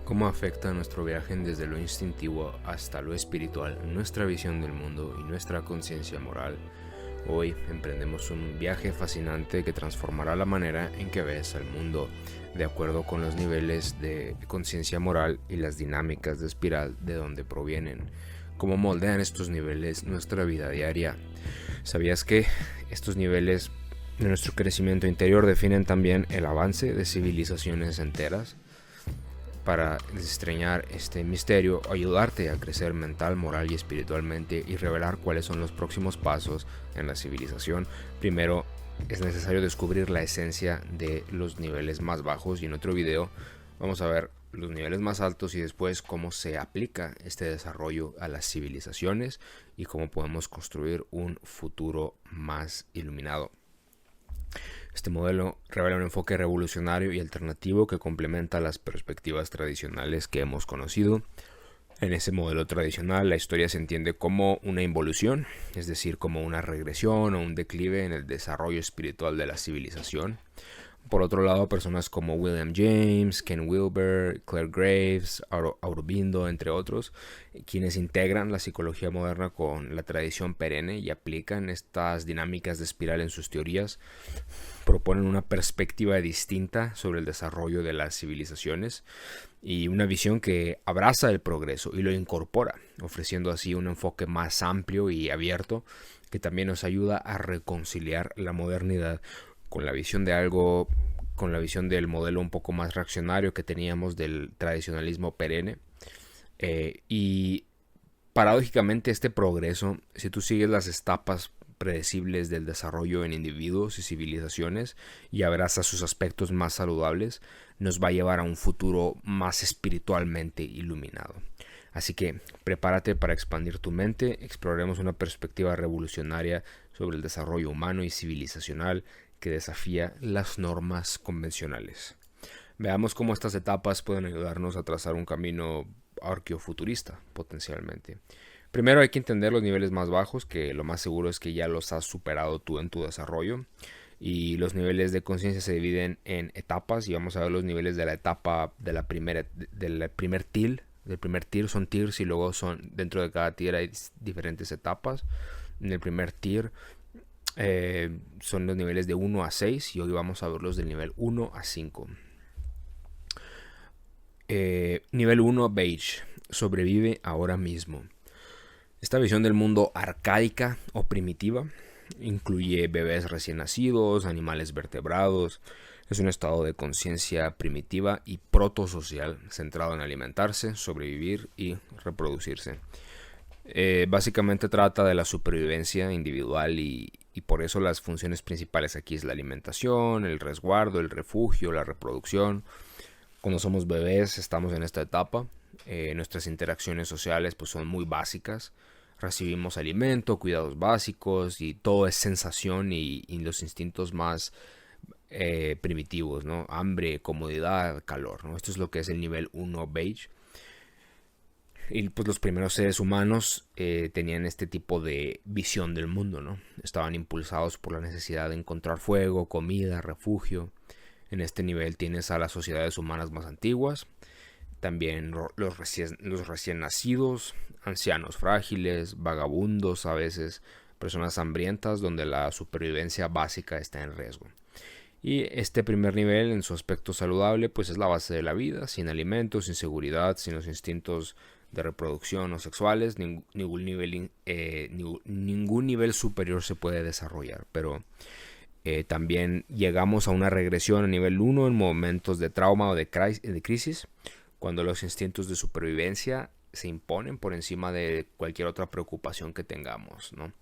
¿Cómo afecta nuestro viaje desde lo instintivo hasta lo espiritual nuestra visión del mundo y nuestra conciencia moral? Hoy emprendemos un viaje fascinante que transformará la manera en que ves al mundo, de acuerdo con los niveles de conciencia moral y las dinámicas de espiral de donde provienen. ¿Cómo moldean estos niveles nuestra vida diaria? ¿Sabías que estos niveles de nuestro crecimiento interior definen también el avance de civilizaciones enteras? Para desentrañar este misterio, ayudarte a crecer mental, moral y espiritualmente y revelar cuáles son los próximos pasos en la civilización, primero es necesario descubrir la esencia de los niveles más bajos, y en otro video vamos a ver los niveles más altos y después cómo se aplica este desarrollo a las civilizaciones y cómo podemos construir un futuro más iluminado. Este modelo revela un enfoque revolucionario y alternativo que complementa las perspectivas tradicionales que hemos conocido. En ese modelo tradicional, la historia se entiende como una involución, es decir, como una regresión o un declive en el desarrollo espiritual de la civilización. Por otro lado, personas como William James, Ken Wilber, Claire Graves, Aurobindo, entre otros, quienes integran la psicología moderna con la tradición perenne y aplican estas dinámicas de espiral en sus teorías, proponen una perspectiva distinta sobre el desarrollo de las civilizaciones y una visión que abraza el progreso y lo incorpora, ofreciendo así un enfoque más amplio y abierto que también nos ayuda a reconciliar la modernidad con la visión del modelo un poco más reaccionario que teníamos del tradicionalismo perenne. Y paradójicamente este progreso, si tú sigues las etapas predecibles del desarrollo en individuos y civilizaciones y abrazas sus aspectos más saludables, nos va a llevar a un futuro más espiritualmente iluminado. Así que prepárate para expandir tu mente, exploraremos una perspectiva revolucionaria sobre el desarrollo humano y civilizacional que desafía las normas convencionales. Veamos cómo estas etapas pueden ayudarnos a trazar un camino arqueofuturista, potencialmente. Primero hay que entender los niveles más bajos, que lo más seguro es que ya los has superado tú en tu desarrollo. Y los niveles de conciencia se dividen en etapas y vamos a ver los niveles de la etapa de la primera, del primer tier. Del primer tier son tiers y luego son dentro de cada tier hay diferentes etapas. En el primer tier son los niveles de 1 a 6 y hoy vamos a ver los del nivel 1 a 5. Nivel 1, Beige. Sobrevive ahora mismo. Esta visión del mundo arcaica o primitiva incluye bebés recién nacidos, animales vertebrados. Es un estado de conciencia primitiva y protosocial centrado en alimentarse, sobrevivir y reproducirse. Básicamente trata de la supervivencia individual y por eso las funciones principales aquí es la alimentación, el resguardo, el refugio, la reproducción. Cuando somos bebés estamos en esta etapa. Nuestras interacciones sociales pues son muy básicas. Recibimos alimento, cuidados básicos y todo es sensación y los instintos más primitivos, ¿no? Hambre, comodidad, calor, ¿no? Esto es lo que es el nivel 1 Beige. Y pues los primeros seres humanos tenían este tipo de visión del mundo, ¿no? Estaban impulsados por la necesidad de encontrar fuego, comida, refugio. En este nivel tienes a las sociedades humanas más antiguas, también los recién nacidos, ancianos frágiles, vagabundos a veces, personas hambrientas donde la supervivencia básica está en riesgo. Y este primer nivel en su aspecto saludable pues es la base de la vida, sin alimentos, sin seguridad, sin los instintos de reproducción o sexuales, ningún nivel superior se puede desarrollar, pero también llegamos a una regresión a nivel 1 en momentos de trauma o de crisis, cuando los instintos de supervivencia se imponen por encima de cualquier otra preocupación que tengamos, ¿no?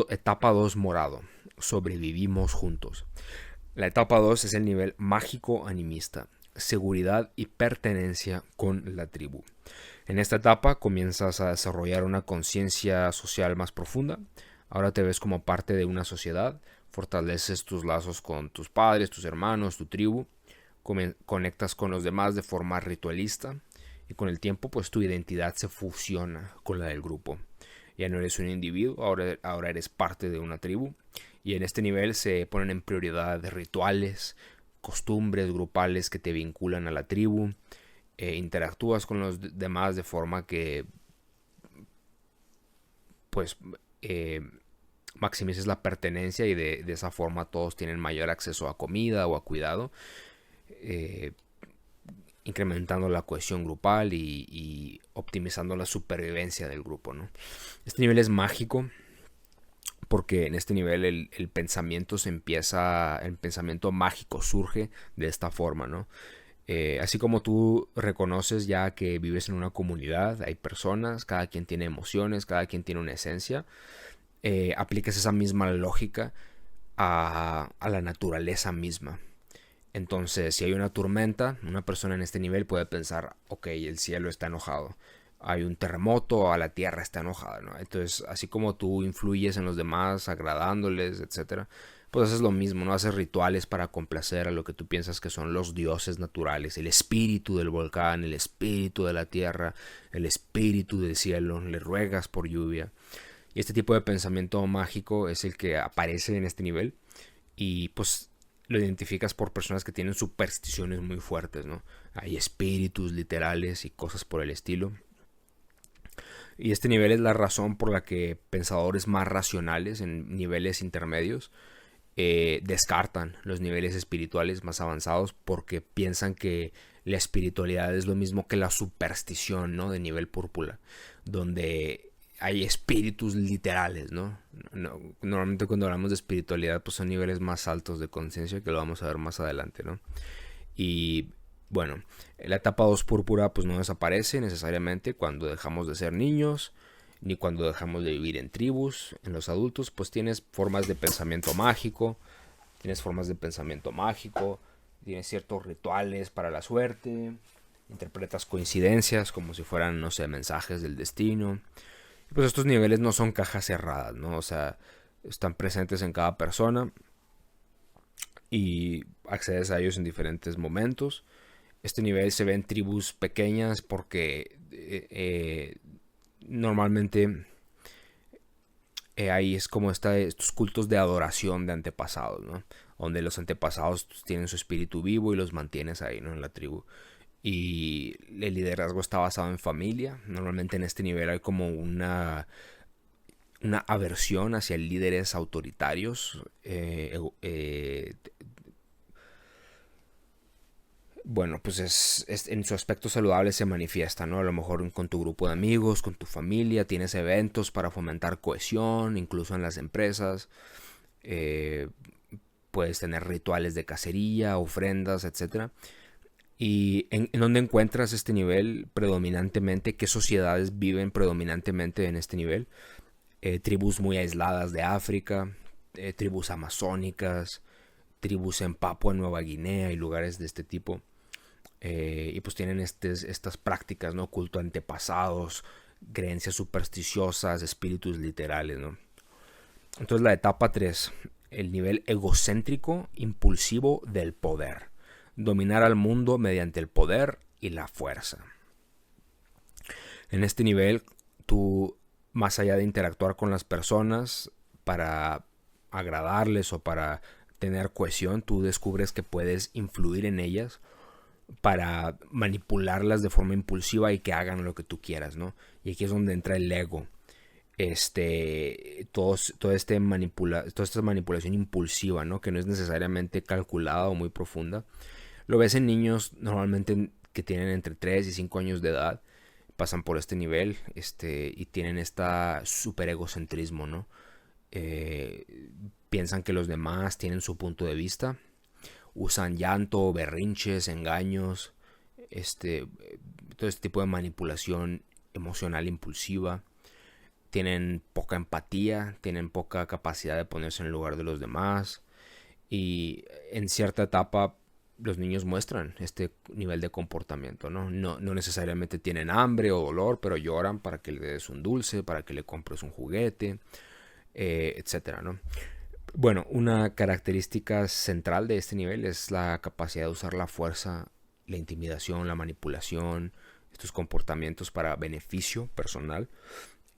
Etapa 2 morado. Sobrevivimos juntos. La etapa 2 es el nivel mágico animista. Seguridad y pertenencia con la tribu. En esta etapa comienzas a desarrollar una conciencia social más profunda. Ahora te ves como parte de una sociedad. Fortaleces tus lazos con tus padres, tus hermanos, tu tribu. Conectas con los demás de forma ritualista y con el tiempo pues tu identidad se fusiona con la del grupo. Ya no eres un individuo, ahora eres parte de una tribu, y en este nivel se ponen en prioridad rituales, costumbres grupales que te vinculan a la tribu. Interactúas con los demás de forma que pues maximices la pertenencia y de esa forma todos tienen mayor acceso a comida o a cuidado, incrementando la cohesión grupal y optimizando la supervivencia del grupo, ¿no? Este nivel es mágico porque en este nivel el pensamiento el pensamiento mágico surge de esta forma, ¿no? Así como tú reconoces ya que vives en una comunidad, hay personas, cada quien tiene emociones, cada quien tiene una esencia, aplicas esa misma lógica a la naturaleza misma. Entonces, si hay una tormenta, una persona en este nivel puede pensar, ok, el cielo está enojado. Hay un terremoto, a la tierra está enojada, ¿no? Entonces, así como tú influyes en los demás, agradándoles, etcétera, pues haces lo mismo, ¿no? Haces rituales para complacer a lo que tú piensas que son los dioses naturales, el espíritu del volcán, el espíritu de la tierra, el espíritu del cielo, le ruegas por lluvia. Y este tipo de pensamiento mágico es el que aparece en este nivel y pues lo identificas por personas que tienen supersticiones muy fuertes, ¿no? Hay espíritus literales y cosas por el estilo. Y este nivel es la razón por la que pensadores más racionales en niveles intermedios descartan los niveles espirituales más avanzados porque piensan que la espiritualidad es lo mismo que la superstición, ¿no? De nivel púrpura, donde hay espíritus literales, ¿no? Normalmente cuando hablamos de espiritualidad pues son niveles más altos de conciencia que lo vamos a ver más adelante, ¿no? Y bueno, la etapa 2 púrpura pues no desaparece necesariamente cuando dejamos de ser niños, ni cuando dejamos de vivir en tribus. En los adultos pues tienes formas de pensamiento mágico, tienes ciertos rituales para la suerte, interpretas coincidencias como si fueran, no sé, mensajes del destino. Y pues estos niveles no son cajas cerradas, ¿no? O sea, están presentes en cada persona y accedes a ellos en diferentes momentos. Este nivel se ve en tribus pequeñas porque normalmente ahí es como estos cultos de adoración de antepasados, ¿no? Donde los antepasados tienen su espíritu vivo y los mantienes ahí, ¿no? En la tribu. Y el liderazgo está basado en familia. Normalmente en este nivel hay como una aversión hacia líderes autoritarios. Bueno, pues en su aspecto saludable se manifiesta, ¿no? A lo mejor con tu grupo de amigos, con tu familia, tienes eventos para fomentar cohesión, incluso en las empresas. Puedes tener rituales de cacería, ofrendas, etcétera. ¿Y en dónde encuentras este nivel predominantemente? ¿Qué sociedades viven predominantemente en este nivel? Tribus muy aisladas de África, tribus amazónicas, tribus en Papua Nueva Guinea y lugares de este tipo. Y pues tienen estas prácticas, ¿no? Culto a antepasados, creencias supersticiosas, espíritus literales, ¿no? Entonces la etapa 3, el nivel egocéntrico impulsivo del poder. Dominar al mundo mediante el poder y la fuerza. En este nivel, tú, más allá de interactuar con las personas para agradarles o para tener cohesión, tú descubres que puedes influir en ellas para manipularlas de forma impulsiva y que hagan lo que tú quieras, ¿no? Y aquí es donde entra el ego. Toda esta manipulación impulsiva, ¿no? Que no es necesariamente calculada o muy profunda. Lo ves en niños normalmente que tienen entre 3 y 5 años de edad, pasan por este nivel, y tienen esta super egocentrismo, ¿no? Piensan que los demás tienen su punto de vista, usan llanto, berrinches, engaños, todo este tipo de manipulación emocional impulsiva. Tienen poca empatía, tienen poca capacidad de ponerse en el lugar de los demás y en cierta etapa los niños muestran este nivel de comportamiento, ¿no? No necesariamente tienen hambre o dolor, pero lloran para que le des un dulce, para que le compres un juguete, etcétera, ¿no? Bueno, una característica central de este nivel es la capacidad de usar la fuerza, la intimidación, la manipulación, estos comportamientos para beneficio personal.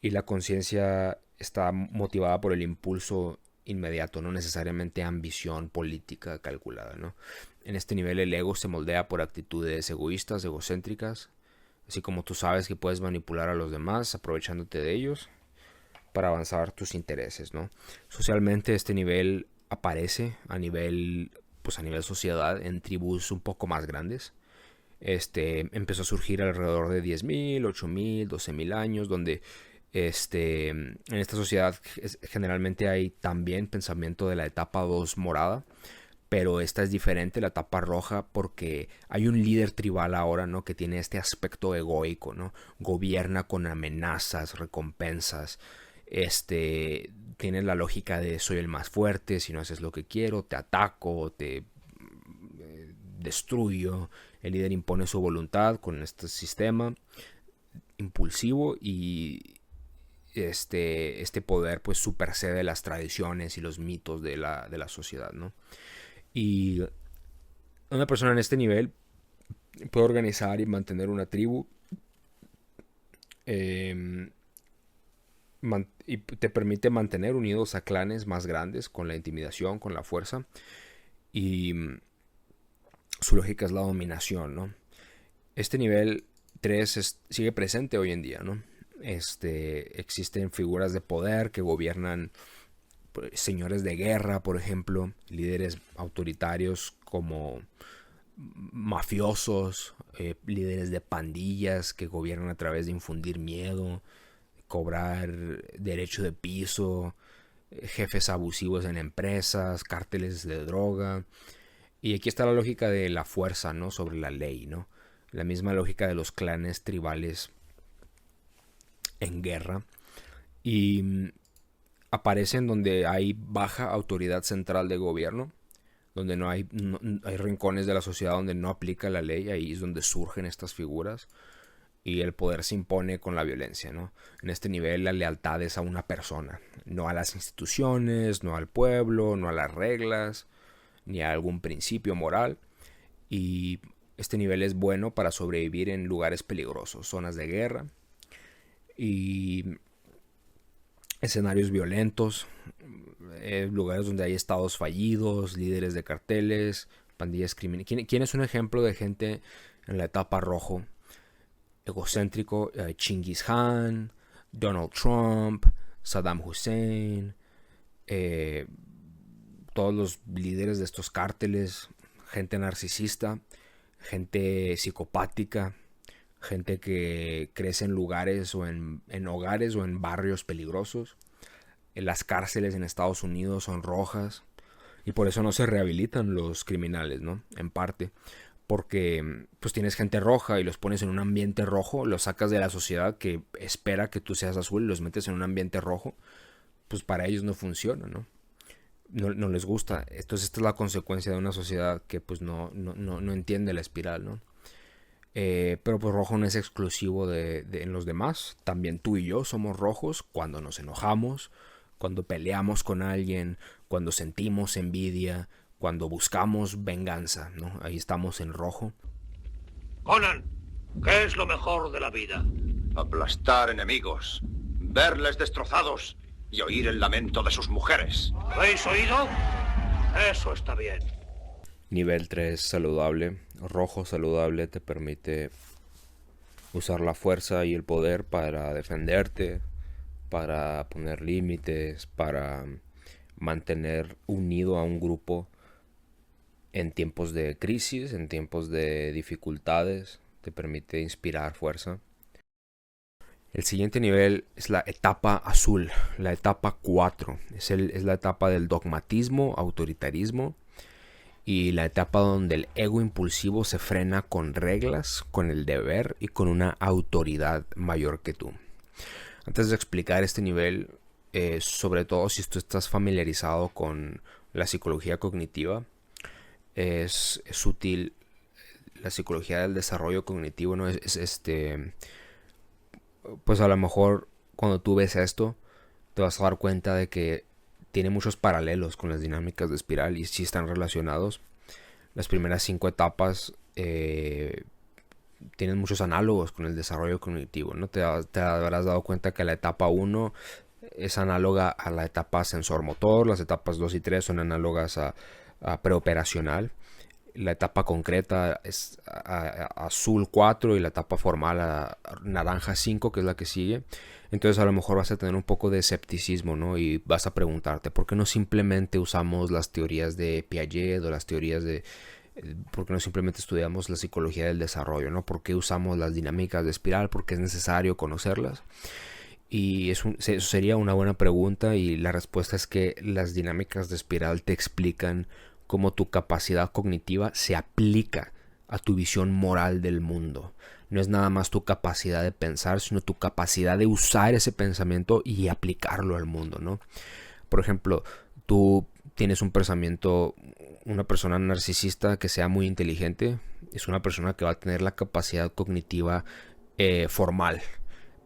Y la conciencia está motivada por el impulso inmediato, no necesariamente ambición política calculada, ¿no? En este nivel el ego se moldea por actitudes egoístas, egocéntricas, así como tú sabes que puedes manipular a los demás aprovechándote de ellos para avanzar tus intereses, ¿no? Socialmente este nivel aparece pues a nivel sociedad en tribus un poco más grandes. Empezó a surgir alrededor de 10.000, 8.000, 12.000 años, donde en esta sociedad generalmente hay también pensamiento de la etapa 2 morada, pero esta es diferente, la etapa roja, porque hay un líder tribal ahora, ¿no? Que tiene este aspecto egoico, ¿no? Gobierna con amenazas, recompensas, tiene la lógica de soy el más fuerte, si no haces lo que quiero, te ataco, te destruyo. El líder impone su voluntad con este sistema impulsivo y este poder pues supersede las tradiciones y los mitos de la sociedad, ¿no? Y una persona en este nivel puede organizar y mantener una tribu y te permite mantener unidos a clanes más grandes con la intimidación, con la fuerza, y su lógica es la dominación, ¿no? Este nivel 3 sigue presente hoy en día, ¿no? Existen figuras de poder que gobiernan, señores de guerra, por ejemplo, líderes autoritarios como mafiosos, líderes de pandillas que gobiernan a través de infundir miedo, cobrar derecho de piso, jefes abusivos en empresas, cárteles de droga. Y aquí está la lógica de la fuerza, ¿no? Sobre la ley, ¿no? La misma lógica de los clanes tribales en guerra. Y aparecen donde hay baja autoridad central de gobierno, donde hay rincones de la sociedad donde no aplica la ley. Ahí es donde surgen estas figuras y el poder se impone con la violencia, ¿no? En este nivel la lealtad es a una persona, no a las instituciones, no al pueblo, no a las reglas, ni a algún principio moral. Y este nivel es bueno para sobrevivir en lugares peligrosos, zonas de guerra y escenarios violentos, lugares donde hay estados fallidos, líderes de carteles, pandillas criminales. ¿Quién es un ejemplo de gente en la etapa rojo? Egocéntrico, Genghis Khan, Donald Trump, Saddam Hussein, todos los líderes de estos cárteles, gente narcisista, gente psicopática, gente que crece en lugares o en hogares o en barrios peligrosos. Las cárceles en Estados Unidos son rojas y por eso no se rehabilitan los criminales, ¿no? En parte porque pues tienes gente roja y los pones en un ambiente rojo, los sacas de la sociedad que espera que tú seas azul y los metes en un ambiente rojo, pues para ellos no funciona, ¿no? No les gusta. Entonces esta es la consecuencia de una sociedad que pues no entiende la espiral, ¿no? Pero pues rojo no es exclusivo en los demás. También tú y yo somos rojos cuando nos enojamos, cuando peleamos con alguien, cuando sentimos envidia, cuando buscamos venganza, ¿no? Ahí estamos en rojo. Conan, ¿qué es lo mejor de la vida? Aplastar enemigos, verles destrozados y oír el lamento de sus mujeres. ¿Habéis oído? Eso está bien. Nivel 3, saludable. Rojo saludable te permite usar la fuerza y el poder para defenderte, para poner límites, para mantener unido a un grupo en tiempos de crisis, en tiempos de dificultades. Te permite inspirar fuerza. El siguiente nivel es la etapa azul, la etapa 4. Es la etapa del dogmatismo, autoritarismo y la etapa donde el ego impulsivo se frena con reglas, con el deber y con una autoridad mayor que tú. Antes de explicar este nivel, sobre todo si tú estás familiarizado con la psicología cognitiva, es útil la psicología del desarrollo cognitivo, ¿no? Pues a lo mejor cuando tú ves esto te vas a dar cuenta de que tiene muchos paralelos con las dinámicas de espiral y sí están relacionados. Las primeras 5 etapas tienen muchos análogos con el desarrollo cognitivo, ¿no? Te habrás dado cuenta que la etapa 1 es análoga a la etapa sensor-motor. Las etapas 2 y 3 son análogas a preoperacional. La etapa concreta es azul 4 y la etapa formal a naranja 5, que es la que sigue. Entonces a lo mejor vas a tener un poco de escepticismo, ¿no? Y vas a preguntarte, ¿por qué no simplemente usamos las teorías de Piaget o las teorías de... ¿Por qué no simplemente estudiamos la psicología del desarrollo, ¿no? ¿Por qué usamos las dinámicas de espiral? ¿Por qué es necesario conocerlas? Y eso sería una buena pregunta, y la respuesta es que las dinámicas de espiral te explican cómo tu capacidad cognitiva se aplica a tu visión moral del mundo. No es nada más tu capacidad de pensar, sino tu capacidad de usar ese pensamiento y aplicarlo al mundo, ¿no? Por ejemplo, tú tienes un pensamiento, una persona narcisista que sea muy inteligente, es una persona que va a tener la capacidad cognitiva formal,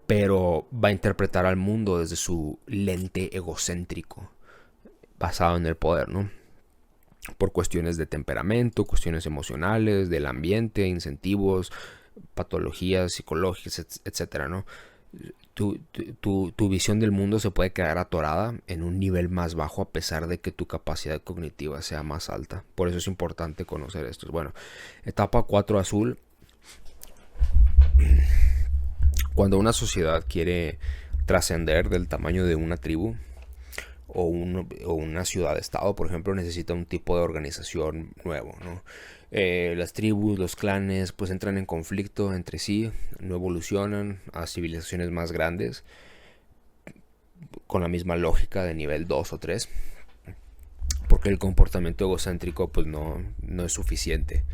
pero va a interpretar al mundo desde su lente egocéntrico, basado en el poder, ¿no? Por cuestiones de temperamento, cuestiones emocionales, del ambiente, incentivos, patologías psicológicas, etcétera, ¿no? Tu visión del mundo se puede quedar atorada en un nivel más bajo a pesar de que tu capacidad cognitiva sea más alta. Por eso es importante conocer esto. Bueno, etapa 4 azul. Cuando una sociedad quiere trascender del tamaño de una tribu o una ciudad-estado, por ejemplo, necesita un tipo de organización nuevo, ¿no? Las tribus, los clanes, pues entran en conflicto entre sí, no evolucionan a civilizaciones más grandes con la misma lógica de nivel 2 o 3, porque el comportamiento egocéntrico pues no es suficiente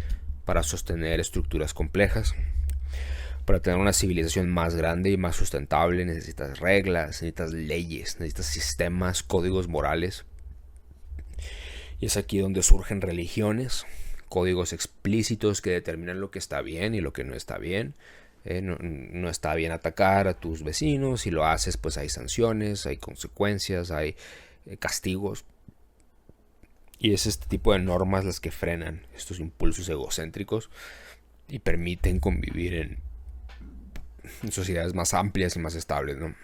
para sostener estructuras complejas. Para tener una civilización más grande y más sustentable necesitas reglas, necesitas leyes, necesitas sistemas, códigos morales. Y es aquí donde surgen religiones, códigos explícitos que determinan lo que está bien y lo que no está bien. No está bien atacar a tus vecinos. Si lo haces, pues hay sanciones, hay consecuencias, hay castigos. Y es este tipo de normas las que frenan estos impulsos egocéntricos y permiten convivir en sociedades más amplias y más estables, ¿no?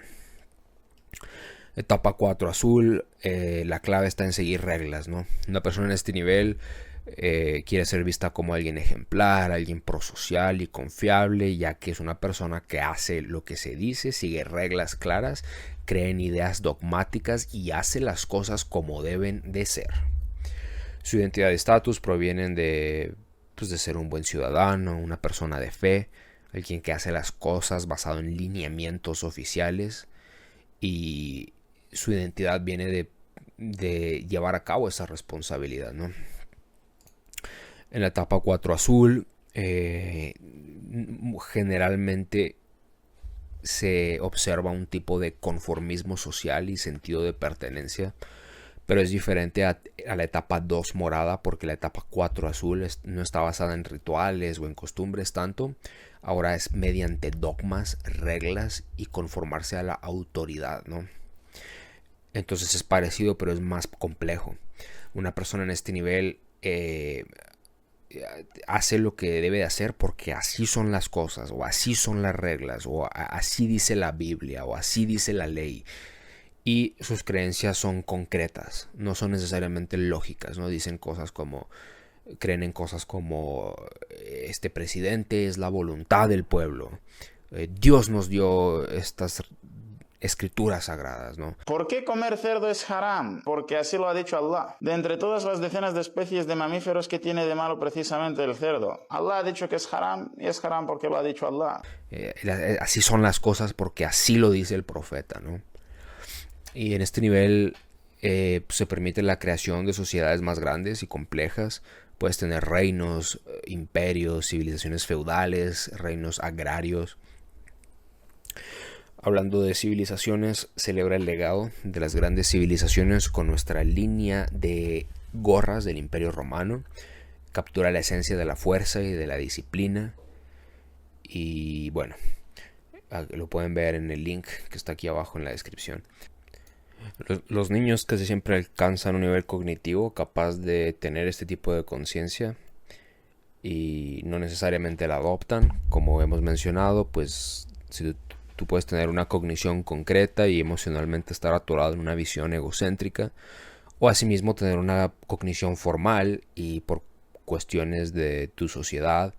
Etapa 4 azul, la clave está en seguir reglas, ¿no? Una persona en este nivel quiere ser vista como alguien ejemplar, alguien prosocial y confiable, ya que es una persona que hace lo que se dice, sigue reglas claras, cree en ideas dogmáticas y hace las cosas como deben de ser. Su identidad y estatus provienen de ser un buen ciudadano, una persona de fe, alguien que hace las cosas basado en lineamientos oficiales, y su identidad viene de llevar a cabo esa responsabilidad, ¿no? En la etapa 4 azul, generalmente se observa un tipo de conformismo social y sentido de pertenencia, pero es diferente a la etapa 2 morada, porque la etapa 4 azul no está basada en rituales o en costumbres tanto. Ahora es mediante dogmas, reglas y conformarse a la autoridad, ¿no? Entonces es parecido, pero es más complejo. Una persona en este nivel hace lo que debe de hacer porque así son las cosas, o así son las reglas, o así dice la Biblia, o así dice la ley. Y sus creencias son concretas, no son necesariamente lógicas, ¿no? Dicen cosas como... Creen en cosas como este presidente es la voluntad del pueblo. Dios nos dio estas escrituras sagradas, ¿no? ¿Por qué comer cerdo es haram? Porque así lo ha dicho Allah. De entre todas las decenas de especies de mamíferos, que tiene de malo precisamente el cerdo? Allah ha dicho que es haram, y es haram porque lo ha dicho Allah. Así son las cosas porque así lo dice el profeta, ¿no? Y en este nivel se permite la creación de sociedades más grandes y complejas. Puedes tener reinos, imperios, civilizaciones feudales, reinos agrarios. Hablando de civilizaciones, celebra el legado de las grandes civilizaciones con nuestra línea de gorras del Imperio Romano. Captura la esencia de la fuerza y de la disciplina. Y bueno, lo pueden ver en el link que está aquí abajo en la descripción. Los niños casi siempre alcanzan un nivel cognitivo capaz de tener este tipo de conciencia y no necesariamente la adoptan. Como hemos mencionado, pues si Tú puedes tener una cognición concreta y emocionalmente estar atorado en una visión egocéntrica, o asimismo tener una cognición formal y por cuestiones de tu sociedad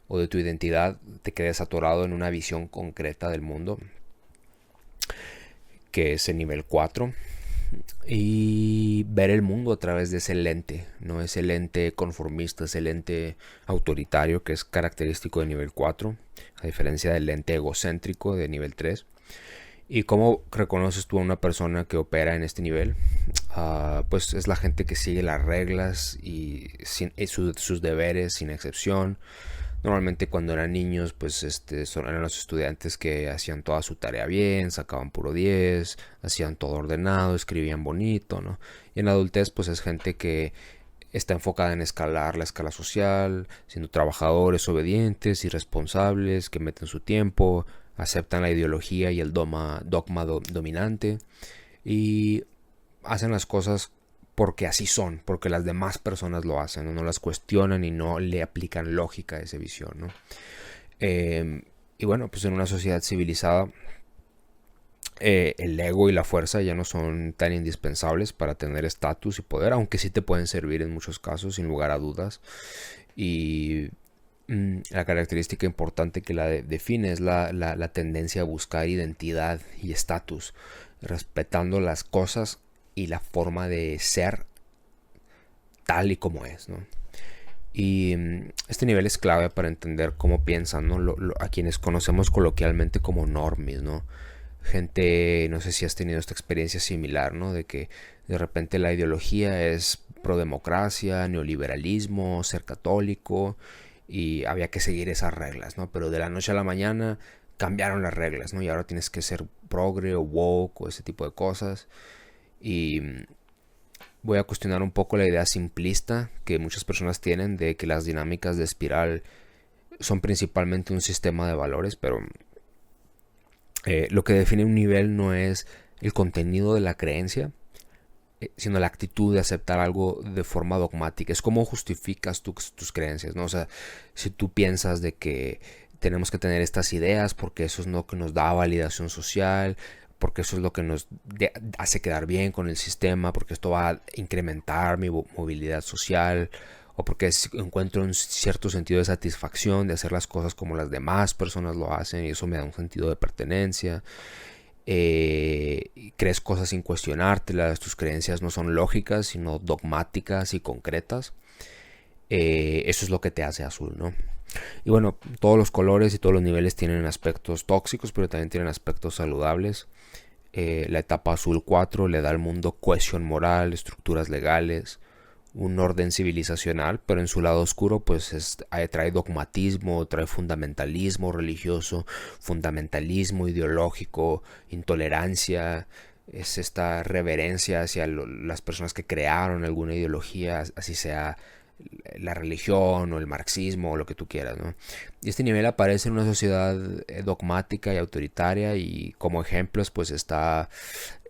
o de tu identidad te quedes atorado en una visión concreta del mundo, que es el nivel 4. Y ver el mundo a través de ese lente, no ese lente conformista, ese lente autoritario que es característico de nivel 4, a diferencia del lente egocéntrico de nivel 3. ¿Y cómo reconoces tú a una persona que opera en este nivel? Pues es la gente que sigue las reglas y sus deberes sin excepción. Normalmente cuando eran niños, pues eran los estudiantes que hacían toda su tarea bien, sacaban puro 10, hacían todo ordenado, escribían bonito, ¿no? Y en la adultez, pues es gente que está enfocada en escalar la escala social, siendo trabajadores obedientes y responsables, que meten su tiempo, aceptan la ideología y el dogma dominante y hacen las cosas porque así son, porque las demás personas lo hacen, no las cuestionan y no le aplican lógica a esa visión, ¿no? Y bueno, pues en una sociedad civilizada el ego y la fuerza ya no son tan indispensables para tener estatus y poder, aunque sí te pueden servir en muchos casos, sin lugar a dudas. Y la característica importante que la define es la tendencia a buscar identidad y estatus, respetando las cosas y la forma de ser tal y como es, ¿no? Y este nivel es clave para entender cómo piensan, ¿no? A quienes conocemos coloquialmente como normies, ¿no? Gente, no sé si has tenido esta experiencia similar, ¿no? De que de repente la ideología es pro-democracia, neoliberalismo, ser católico, y había que seguir esas reglas, ¿no? Pero de la noche a la mañana cambiaron las reglas, ¿no? Y ahora tienes que ser progre o woke o ese tipo de cosas. Y voy a cuestionar un poco la idea simplista que muchas personas tienen de que las dinámicas de espiral son principalmente un sistema de valores, pero lo que define un nivel no es el contenido de la creencia, sino la actitud de aceptar algo de forma dogmática. Es cómo justificas tus creencias, ¿no? O sea, si tú piensas de que tenemos que tener estas ideas porque eso es lo que nos da validación social, porque eso es lo que nos hace quedar bien con el sistema, porque esto va a incrementar mi movilidad social, o porque encuentro un cierto sentido de satisfacción de hacer las cosas como las demás personas lo hacen y eso me da un sentido de pertenencia. Crees cosas sin cuestionártelas, tus creencias no son lógicas sino dogmáticas y concretas. Eso es lo que te hace azul, ¿no? Y bueno, todos los colores y todos los niveles tienen aspectos tóxicos, pero también tienen aspectos saludables. La etapa azul 4 le da al mundo cohesión moral, estructuras legales, un orden civilizacional, pero en su lado oscuro pues trae dogmatismo, trae fundamentalismo religioso, fundamentalismo ideológico, intolerancia, es esta reverencia hacia las personas que crearon alguna ideología, así sea la religión o el marxismo o lo que tú quieras, ¿no? Y este nivel aparece en una sociedad dogmática y autoritaria, y como ejemplos pues está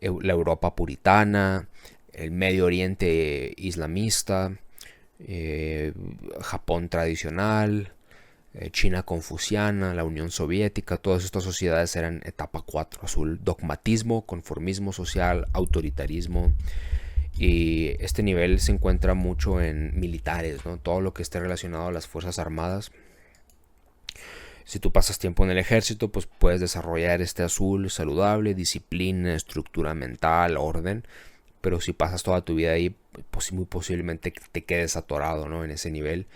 la Europa puritana, el Medio Oriente islamista, Japón tradicional, China confuciana, la Unión Soviética. Todas estas sociedades eran etapa 4 azul: dogmatismo, conformismo social, autoritarismo. Y este nivel se encuentra mucho en militares, ¿no? Todo lo que esté relacionado a las fuerzas armadas. Si tú pasas tiempo en el ejército, pues puedes desarrollar este azul saludable: disciplina, estructura mental, orden. Pero si pasas toda tu vida ahí, pues muy posiblemente te quedes atorado, ¿no? En ese nivel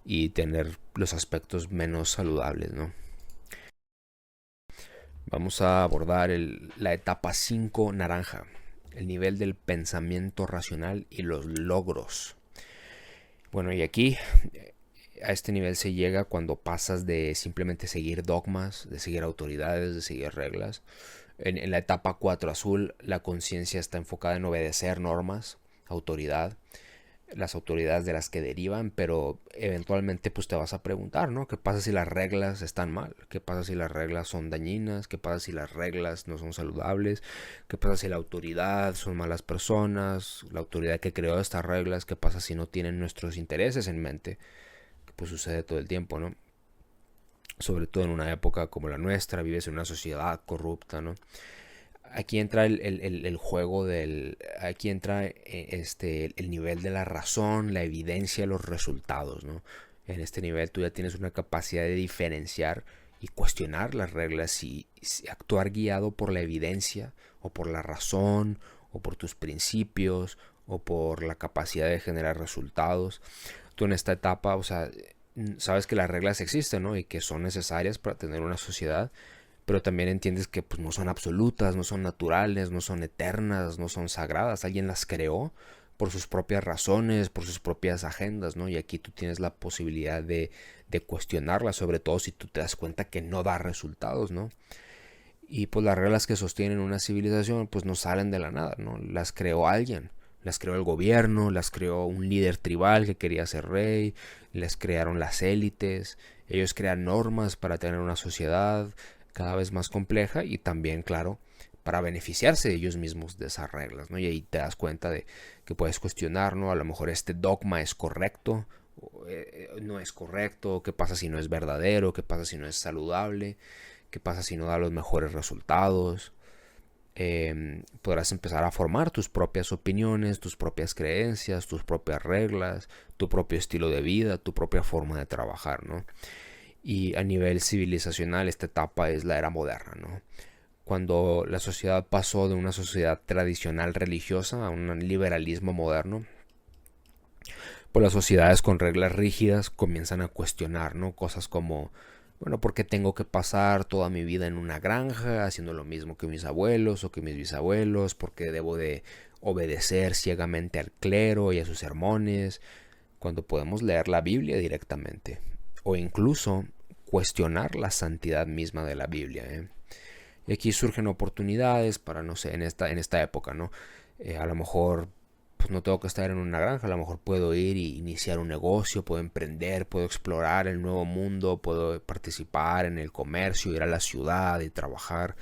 y tener los aspectos menos saludables, ¿no? Vamos a abordar la etapa 5 naranja, el nivel del pensamiento racional y los logros. Bueno, y aquí a este nivel se llega cuando pasas de simplemente seguir dogmas, de seguir autoridades, de seguir reglas. En la etapa 4 azul, la conciencia está enfocada en obedecer normas, autoridad, las autoridades de las que derivan, pero eventualmente pues te vas a preguntar, ¿no? ¿Qué pasa si las reglas están mal? ¿Qué pasa si las reglas son dañinas? ¿Qué pasa si las reglas no son saludables? ¿Qué pasa si la autoridad son malas personas? La autoridad que creó estas reglas, ¿qué pasa si no tienen nuestros intereses en mente? Que pues sucede todo el tiempo, ¿no? sobre todo en una época como la nuestra, vives en una sociedad corrupta, ¿no? Aquí entra el juego aquí entra el nivel de la razón, la evidencia, los resultados, ¿no? En este nivel tú ya tienes una capacidad de diferenciar y cuestionar las reglas y actuar guiado por la evidencia o por la razón o por tus principios o por la capacidad de generar resultados. Tú en esta etapa, o sea, sabes que las reglas existen, ¿no? Y que son necesarias para tener una sociedad, pero también entiendes que pues, no son absolutas, no son naturales, no son eternas, no son sagradas. Alguien las creó por sus propias razones, por sus propias agendas, ¿no? Y aquí tú tienes la posibilidad de cuestionarlas, sobre todo si tú te das cuenta que no da resultados, ¿no? Y pues las reglas que sostienen una civilización pues no salen de la nada, ¿no? Las creó alguien. Las creó el gobierno, las creó un líder tribal que quería ser rey, les crearon las élites, ellos crean normas para tener una sociedad cada vez más compleja y también, claro, para beneficiarse de ellos mismos de esas reglas, ¿no? Y ahí te das cuenta de que puedes cuestionar, ¿no? A lo mejor este dogma es correcto, no es correcto, qué pasa si no es verdadero, qué pasa si no es saludable, qué pasa si no da los mejores resultados. Podrás empezar a formar tus propias opiniones, tus propias creencias, tus propias reglas, tu propio estilo de vida, tu propia forma de trabajar, ¿no? Y a nivel civilizacional esta etapa es la era moderna, ¿no? Cuando la sociedad pasó de una sociedad tradicional religiosa a un liberalismo moderno, pues las sociedades con reglas rígidas comienzan a cuestionar, ¿no? Cosas como, bueno, ¿por qué tengo que pasar toda mi vida en una granja haciendo lo mismo que mis abuelos o que mis bisabuelos? ¿Por qué debo de obedecer ciegamente al clero y a sus sermones? Cuando podemos leer la Biblia directamente. O incluso cuestionar la santidad misma de la Biblia, ¿eh? Y aquí surgen oportunidades para, no sé, en esta época, ¿no? A lo mejor pues no tengo que estar en una granja, a lo mejor puedo ir y iniciar un negocio, puedo emprender, puedo explorar el nuevo mundo, puedo participar en el comercio, ir a la ciudad y trabajar.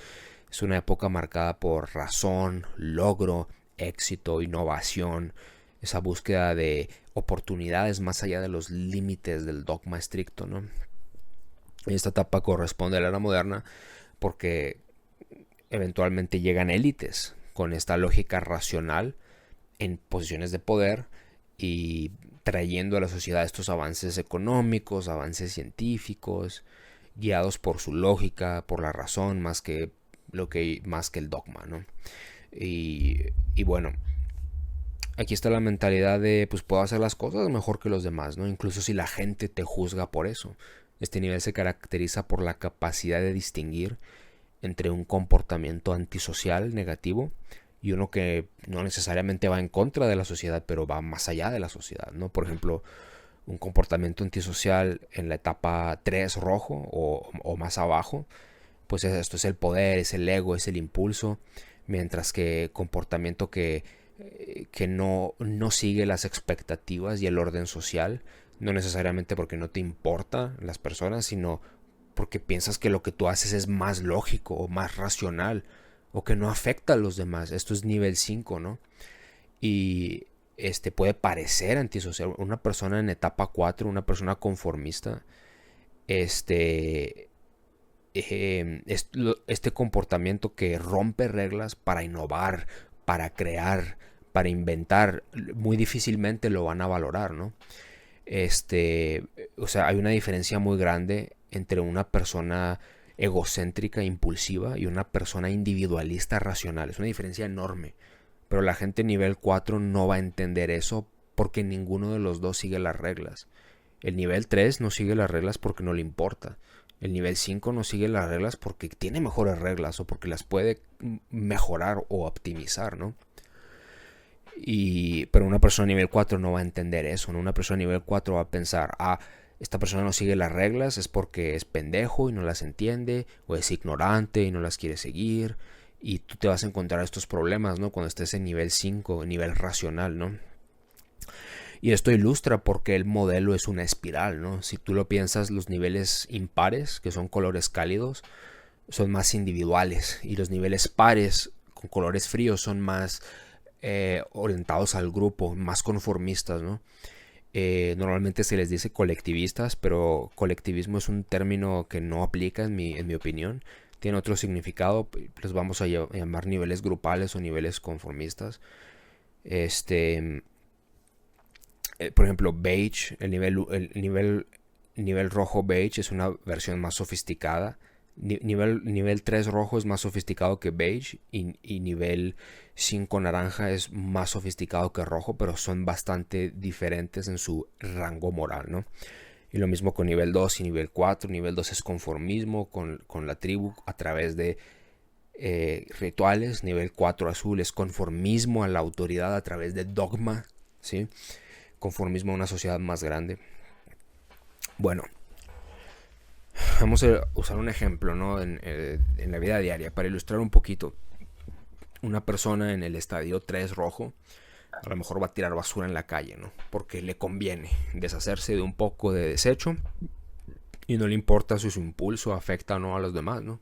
Es una época marcada por razón, logro, éxito, innovación, esa búsqueda de oportunidades más allá de los límites del dogma estricto, ¿no? Esta etapa corresponde a la era moderna porque eventualmente llegan élites con esta lógica racional en posiciones de poder y trayendo a la sociedad estos avances económicos, avances científicos, guiados por su lógica, por la razón, más que el dogma, ¿no? Y bueno, aquí está la mentalidad de pues puedo hacer las cosas mejor que los demás, ¿no? Incluso si la gente te juzga por eso. Este nivel se caracteriza por la capacidad de distinguir entre un comportamiento antisocial negativo y uno que no necesariamente va en contra de la sociedad, pero va más allá de la sociedad, ¿no? Por ejemplo, un comportamiento antisocial en la etapa 3 rojo o más abajo, pues esto es el poder, es el ego, es el impulso, mientras que comportamiento que no sigue las expectativas y el orden social, no necesariamente porque no te importan las personas, sino porque piensas que lo que tú haces es más lógico o más racional o que no afecta a los demás. Esto es nivel 5, ¿no? Y puede parecer antisocial. Una persona en etapa 4, una persona conformista, este comportamiento que rompe reglas para innovar, para crear, para inventar, muy difícilmente lo van a valorar, ¿no? O sea, hay una diferencia muy grande entre una persona egocéntrica, impulsiva y una persona individualista, racional. Es una diferencia enorme. Pero la gente nivel 4 no va a entender eso porque ninguno de los dos sigue las reglas. El nivel 3 no sigue las reglas porque no le importa. El nivel 5 no sigue las reglas porque tiene mejores reglas o porque las puede mejorar o optimizar, ¿no? Pero una persona nivel 4 no va a entender eso, ¿no? Una persona nivel 4 va a pensar, esta persona no sigue las reglas, es porque es pendejo y no las entiende, o es ignorante y no las quiere seguir, y tú te vas a encontrar estos problemas, ¿no? Cuando estés en nivel 5, nivel racional, ¿no? Y esto ilustra por qué el modelo es una espiral, ¿no? Si tú lo piensas, los niveles impares, que son colores cálidos, son más individuales, y los niveles pares, con colores fríos, son más orientados al grupo, más conformistas, ¿no? Normalmente se les dice colectivistas, pero colectivismo es un término que no aplica en mi opinión. Tiene otro significado, los vamos a llamar niveles grupales o niveles conformistas. Por ejemplo, beige, el nivel rojo beige es una versión más sofisticada. Nivel 3 rojo es más sofisticado que beige y nivel 5 naranja es más sofisticado que rojo, pero son bastante diferentes en su rango moral, ¿no? Y lo mismo con nivel 2 y nivel 4. Nivel 2 es conformismo con la tribu a través de rituales. Nivel 4 azul es conformismo a la autoridad a través de dogma, ¿sí? Conformismo a una sociedad más grande. Bueno, vamos a usar un ejemplo, ¿no? en la vida diaria para ilustrar un poquito. Una persona en el estadio 3 rojo a lo mejor va a tirar basura en la calle, ¿no? Porque le conviene deshacerse de un poco de desecho y no le importa si su impulso afecta o no a los demás, ¿no?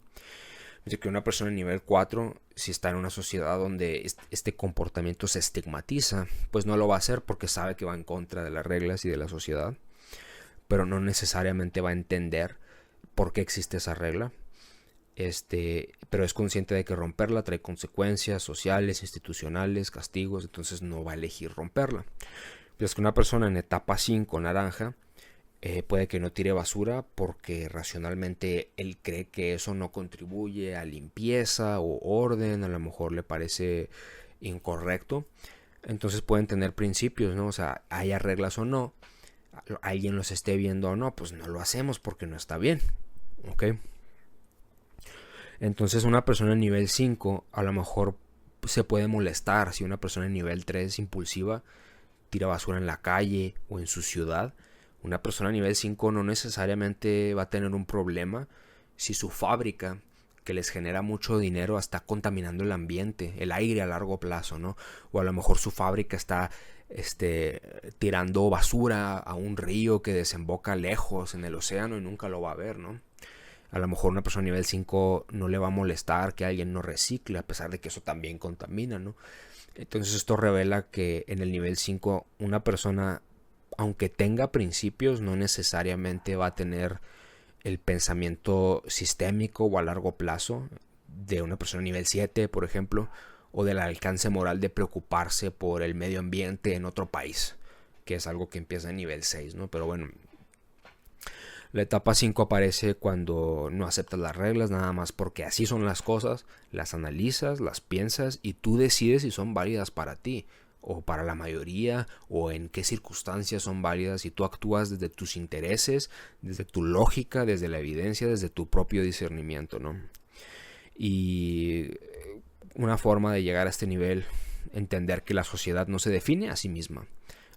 Es decir, que una persona en nivel 4, si está en una sociedad donde este comportamiento se estigmatiza, pues no lo va a hacer porque sabe que va en contra de las reglas y de la sociedad, pero no necesariamente va a entender por qué existe esa regla. Pero es consciente de que romperla trae consecuencias sociales, institucionales, castigos, entonces no va a elegir romperla. Pero es que una persona en etapa 5 naranja puede que no tire basura porque racionalmente él cree que eso no contribuye a limpieza o orden, a lo mejor le parece incorrecto. Entonces pueden tener principios, ¿no? O sea, haya reglas o no, alguien los esté viendo o no, pues no lo hacemos porque no está bien, ¿ok? Entonces una persona en nivel 5 a lo mejor se puede molestar si una persona en nivel 3 impulsiva tira basura en la calle o en su ciudad. Una persona a nivel 5 no necesariamente va a tener un problema si su fábrica, que les genera mucho dinero, está contaminando el ambiente, el aire a largo plazo, ¿no? O a lo mejor su fábrica está tirando basura a un río que desemboca lejos en el océano y nunca lo va a ver, ¿no? A lo mejor una persona a nivel 5 no le va a molestar que alguien no recicle, a pesar de que eso también contamina, ¿no? Entonces esto revela que en el nivel 5 una persona, aunque tenga principios, no necesariamente va a tener el pensamiento sistémico o a largo plazo de una persona a nivel 7, por ejemplo, o del alcance moral de preocuparse por el medio ambiente en otro país, que es algo que empieza en nivel 6, ¿no? Pero bueno, la etapa 5 aparece cuando no aceptas las reglas nada más porque así son las cosas, las analizas, las piensas y tú decides si son válidas para ti o para la mayoría o en qué circunstancias son válidas y tú actúas desde tus intereses, desde tu lógica, desde la evidencia, desde tu propio discernimiento, ¿no? Y una forma de llegar a este nivel, entender que la sociedad no se define a sí misma,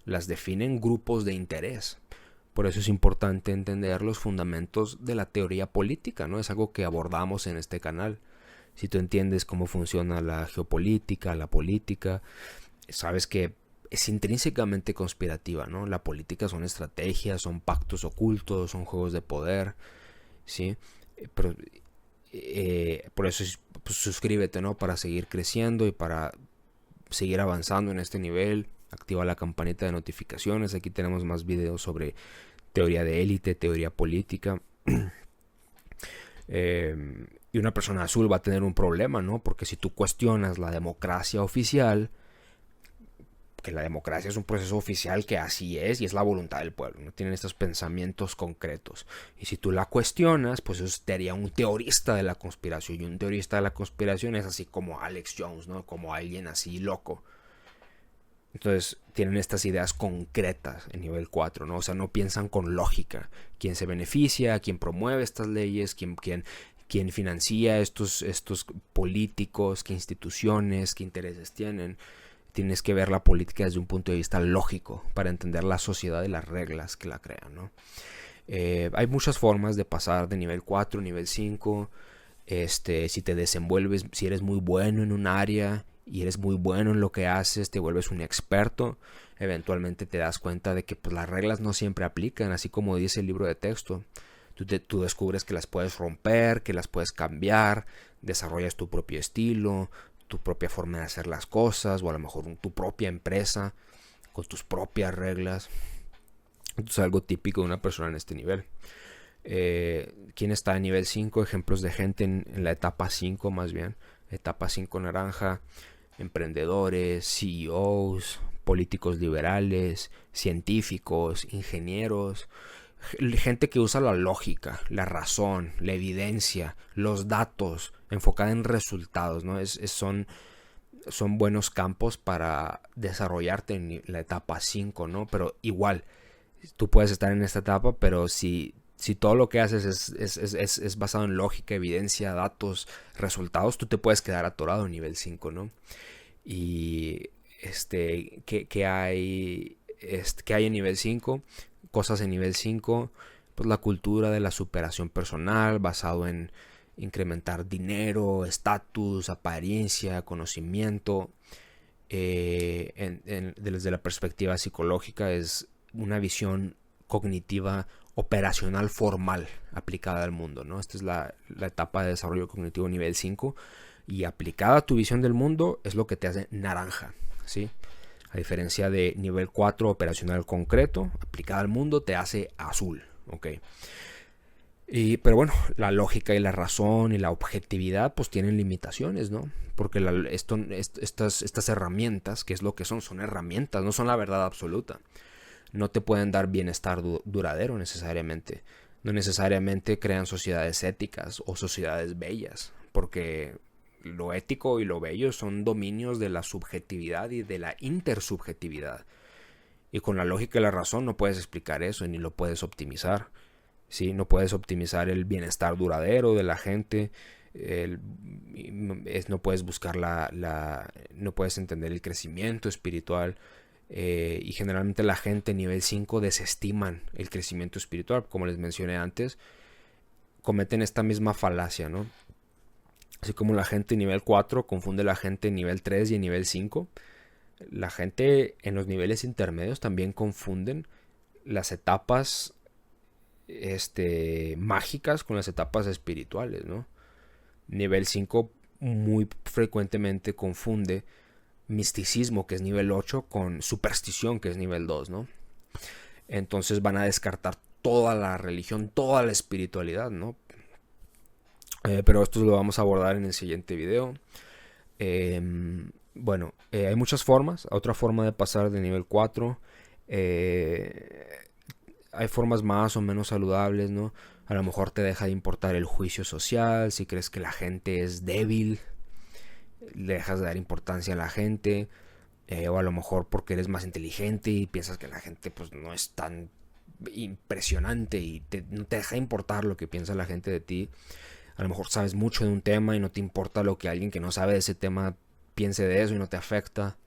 las definen grupos de interés. Por eso es importante entender los fundamentos de la teoría política, ¿no? Es algo que abordamos en este canal. Si tú entiendes cómo funciona la geopolítica, la política, sabes que es intrínsecamente conspirativa, ¿no? La política son estrategias, son pactos ocultos, son juegos de poder, ¿sí? Pero, por eso pues, suscríbete, ¿no? Para seguir creciendo y para seguir avanzando en este nivel. Activa la campanita de notificaciones. Aquí tenemos más videos sobre teoría de élite, teoría política. Y una persona azul va a tener un problema, ¿no? Porque si tú cuestionas la democracia oficial, que la democracia es un proceso oficial que así es y es la voluntad del pueblo, no tienen estos pensamientos concretos. Y si tú la cuestionas, pues eso te haría un teorista de la conspiración. Y un teorista de la conspiración es así como Alex Jones, ¿no? Como alguien así loco. Entonces tienen estas ideas concretas en nivel 4, ¿no? O sea, no piensan con lógica. ¿Quién se beneficia? ¿Quién promueve estas leyes? ¿Quién financia estos políticos? ¿Qué instituciones? ¿Qué intereses tienen? Tienes que ver la política desde un punto de vista lógico para entender la sociedad y las reglas que la crean, ¿no? Hay muchas formas de pasar de nivel 4 a nivel 5. Si te desenvuelves, si eres muy bueno en un área y eres muy bueno en lo que haces, te vuelves un experto, eventualmente te das cuenta de que pues, las reglas no siempre aplican, así como dice el libro de texto. Tú descubres que las puedes romper, que las puedes cambiar, desarrollas tu propio estilo, tu propia forma de hacer las cosas, o a lo mejor tu propia empresa con tus propias reglas. Entonces, algo típico de una persona en este nivel. ¿Quién está en nivel 5? Ejemplos de gente en la etapa 5 más bien. Etapa 5 naranja. Emprendedores, CEOs, políticos liberales, científicos, ingenieros. Gente que usa la lógica, la razón, la evidencia, los datos, enfocada en resultados, ¿no? Son buenos campos para desarrollarte en la etapa 5, ¿no? Pero igual, tú puedes estar en esta etapa, pero si todo lo que haces es basado en lógica, evidencia, datos, resultados, tú te puedes quedar atorado en nivel 5, ¿no? Y ¿qué hay en nivel 5? Cosas en nivel 5, pues la cultura de la superación personal, basado en incrementar dinero, estatus, apariencia, conocimiento. Desde la perspectiva psicológica es una visión cognitiva operacional formal aplicada al mundo, ¿no? Esta es la etapa de desarrollo cognitivo nivel 5, y aplicada a tu visión del mundo es lo que te hace naranja, ¿sí? A diferencia de nivel 4 operacional concreto, aplicada al mundo te hace azul, ¿ok? Pero bueno, la lógica y la razón y la objetividad pues tienen limitaciones, ¿no? Porque estas herramientas, ¿qué es lo que son? Son herramientas, no son la verdad absoluta. No te pueden dar bienestar duradero necesariamente. No necesariamente crean sociedades éticas o sociedades bellas, porque lo ético y lo bello son dominios de la subjetividad y de la intersubjetividad. Y con la lógica y la razón no puedes explicar eso ni lo puedes optimizar. ¿Sí? No puedes optimizar el bienestar duradero de la gente. No puedes buscar no puedes entender el crecimiento espiritual. Y generalmente la gente nivel 5 desestiman el crecimiento espiritual. Como les mencioné antes, cometen esta misma falacia, ¿no? Así como la gente nivel 4 confunde la gente en nivel 3 y en nivel 5. La gente en los niveles intermedios también confunden las etapas mágicas con las etapas espirituales, ¿no? Nivel 5 muy frecuentemente confunde misticismo, que es nivel 8, con superstición, que es nivel 2, ¿no? Entonces van a descartar toda la religión, toda la espiritualidad, ¿no? Pero esto lo vamos a abordar en el siguiente video. Bueno, hay muchas formas. Otra forma de pasar de nivel 4. Hay formas más o menos saludables, ¿no? A lo mejor te deja de importar el juicio social. Si crees que la gente es débil, le dejas de dar importancia a la gente. O a lo mejor porque eres más inteligente y piensas que la gente pues no es tan impresionante y no te deja importar lo que piensa la gente de ti. A lo mejor sabes mucho de un tema y no te importa lo que alguien que no sabe de ese tema piense de eso y no te afecta.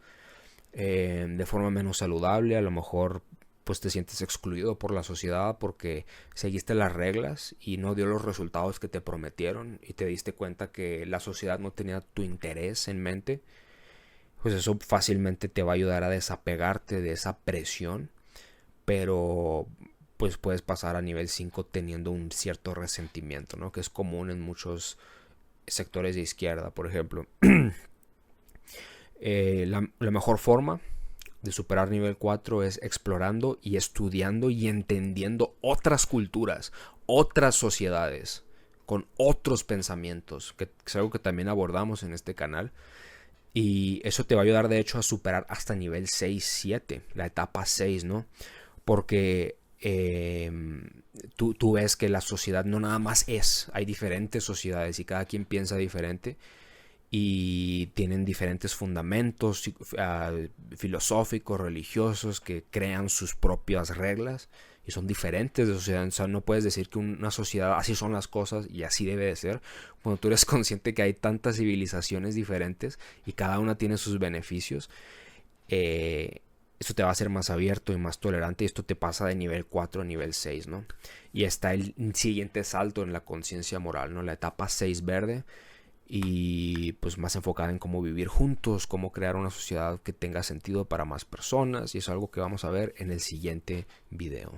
De forma menos saludable, a lo mejor pues te sientes excluido por la sociedad porque seguiste las reglas y no dio los resultados que te prometieron y te diste cuenta que la sociedad no tenía tu interés en mente. Pues eso fácilmente te va a ayudar a desapegarte de esa presión, pero pues puedes pasar a nivel 5 teniendo un cierto resentimiento, ¿no? Que es común en muchos sectores de izquierda, por ejemplo. La mejor forma de superar nivel 4 es explorando y estudiando y entendiendo otras culturas, otras sociedades, con otros pensamientos, que es algo que también abordamos en este canal. Y eso te va a ayudar de hecho a superar hasta nivel 6-7, la etapa 6, ¿no? Porque tú ves que la sociedad no nada más hay diferentes sociedades y cada quien piensa diferente y tienen diferentes fundamentos filosóficos, religiosos, que crean sus propias reglas y son diferentes de sociedad. O sea, no puedes decir que una sociedad así son las cosas y así debe de ser cuando tú eres consciente que hay tantas civilizaciones diferentes y cada una tiene sus beneficios. Esto te va a hacer más abierto y más tolerante, y esto te pasa de nivel 4 a nivel 6, ¿no? Y está el siguiente salto en la conciencia moral, ¿no? La etapa 6 verde, y pues más enfocada en cómo vivir juntos, cómo crear una sociedad que tenga sentido para más personas, y es algo que vamos a ver en el siguiente video.